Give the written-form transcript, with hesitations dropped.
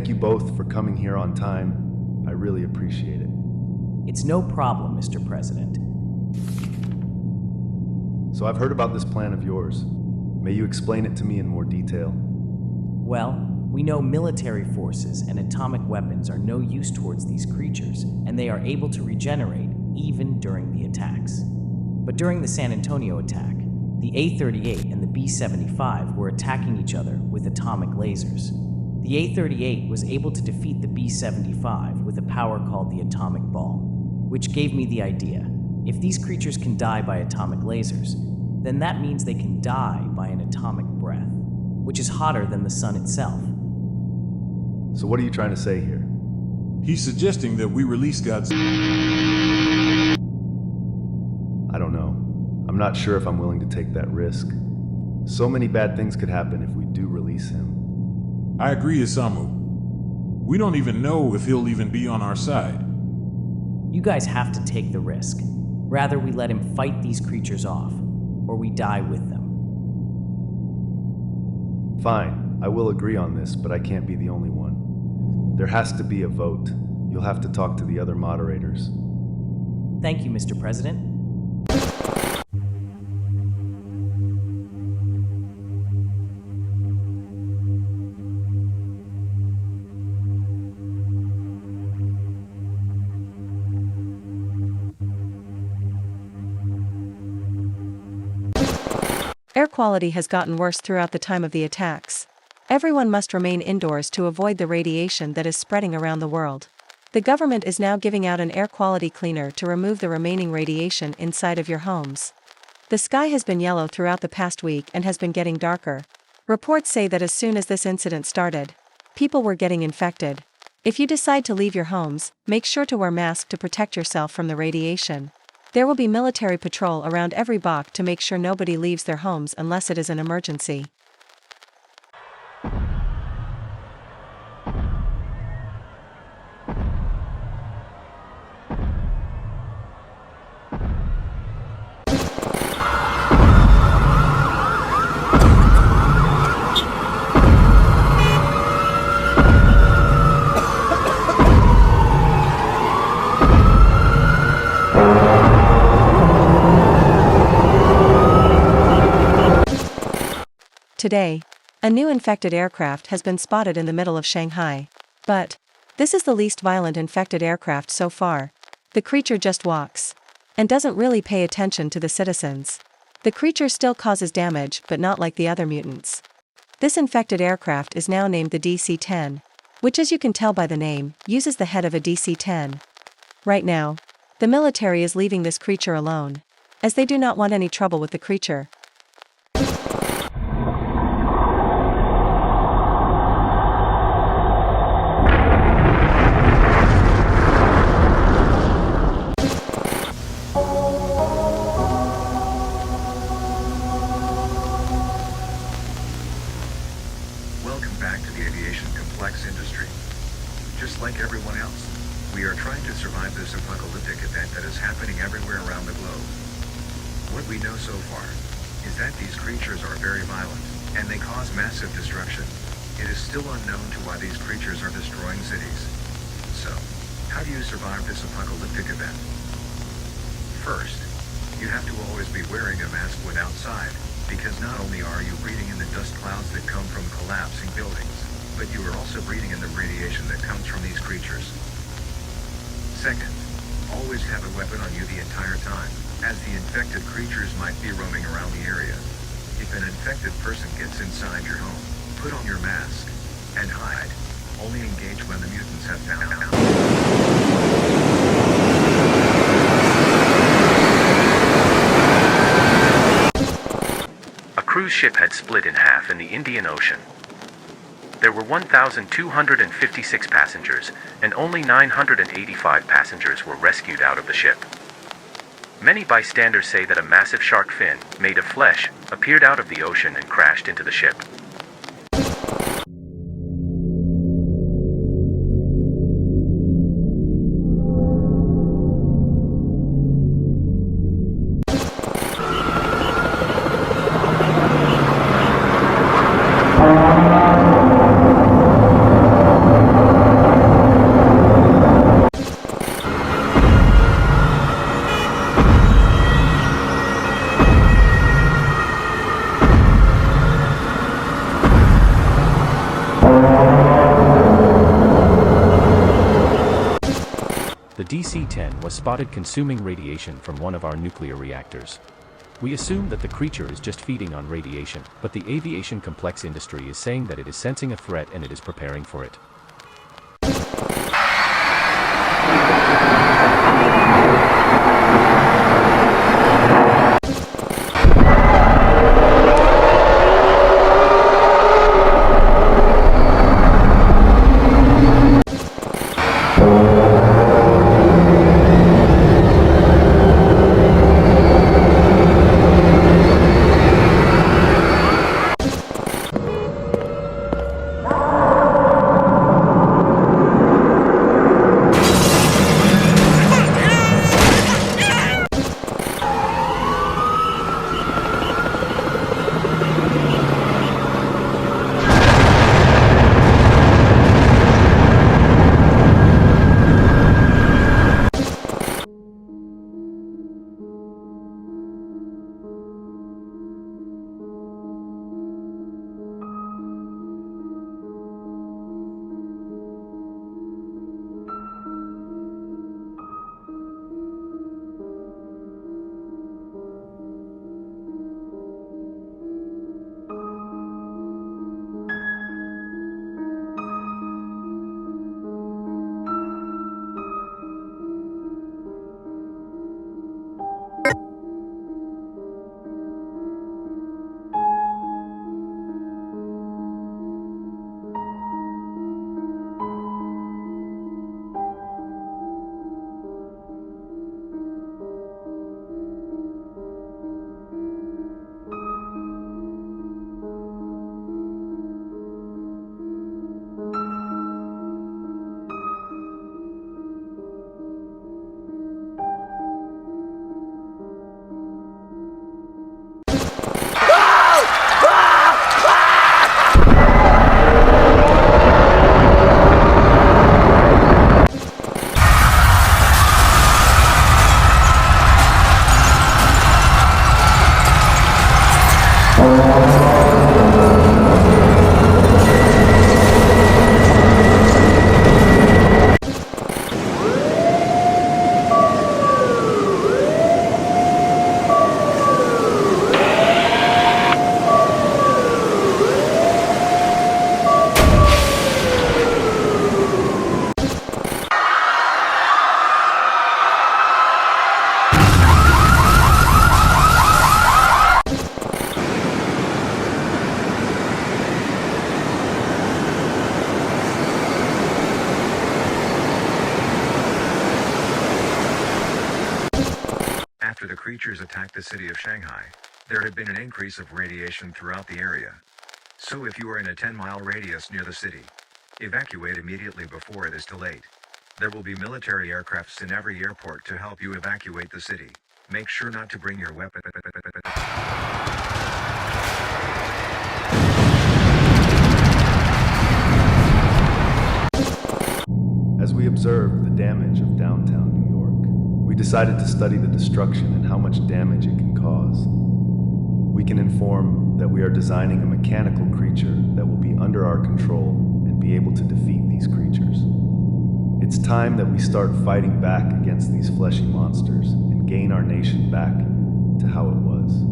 thank you both for coming here on time. I really appreciate it. It's no problem, Mr. President. So I've heard about this plan of yours. May you explain it to me in more detail? Well, we know military forces and atomic weapons are no use towards these creatures, and they are able to regenerate even during the attacks. But during the San Antonio attack, the A-38 and the B-75 were attacking each other with atomic lasers. The A-38 was able to defeat the B-75 with a power called the atomic ball, which gave me the idea. If these creatures can die by atomic lasers, then that means they can die by an atomic breath, which is hotter than the sun itself. So what are you trying to say here? He's suggesting that we release God's... I don't know. I'm not sure if I'm willing to take that risk. So many bad things could happen if we do release him. I agree, Isamu. We don't even know if he'll even be on our side. You guys have to take the risk. Rather, we let him fight these creatures off, or we die with them. Fine, I will agree on this, but I can't be the only one. There has to be a vote. You'll have to talk to the other moderators. Thank you, Mr. President. Air quality has gotten worse throughout the time of the attacks. Everyone must remain indoors to avoid the radiation that is spreading around the world. The government is now giving out an air quality cleaner to remove the remaining radiation inside of your homes. The sky has been yellow throughout the past week and has been getting darker. Reports say that as soon as this incident started, people were getting infected. If you decide to leave your homes, make sure to wear masks to protect yourself from the radiation. There will be military patrol around every block to make sure nobody leaves their homes unless it is an emergency. Today, a new infected aircraft has been spotted in the middle of Shanghai. But this is the least violent infected aircraft so far. The creature just walks and doesn't really pay attention to the citizens. The creature still causes damage, but not like the other mutants. This infected aircraft is now named the DC-10, which, as you can tell by the name, uses the head of a DC-10. Right now, the military is leaving this creature alone, as they do not want any trouble with the creature. Welcome back to the aviation complex industry. Just like everyone else, we are trying to survive this apocalyptic event that is happening everywhere around the globe. What we know so far is that these creatures are very violent, and they cause massive destruction. It is still unknown to why these creatures are destroying cities. So, how do you survive this apocalyptic event? First, you have to always be wearing a mask when outside, because not only are you breathing in the dust clouds that come from collapsing buildings, but you are also breathing in the radiation that comes from these creatures. Second, always have a weapon on you the entire time, as the infected creatures might be roaming around the area. If an infected person gets inside your home, put on your mask and hide. Only engage when the mutants have found. A cruise ship had split in half in the Indian Ocean. There were 1,256 passengers, and only 985 passengers were rescued out of the ship. Many bystanders say that a massive shark fin, made of flesh, appeared out of the ocean and crashed into the ship. DC-10 was spotted consuming radiation from one of our nuclear reactors. We assume that the creature is just feeding on radiation, but the aviation complex industry is saying that it is sensing a threat and it is preparing for it. After the creatures attacked the city of Shanghai, there had been an increase of radiation throughout the area. So if you are in a 10-mile radius near the city, evacuate immediately before it is too late. There will be military aircrafts in every airport to help you evacuate the city. Make sure not to bring your weapon. As we observed the damage of downtown New York, we decided to study the destruction and how much damage it can cause. We can inform that we are designing a mechanical creature that will be under our control and be able to defeat these creatures. It's time that we start fighting back against these fleshy monsters and gain our nation back to how it was.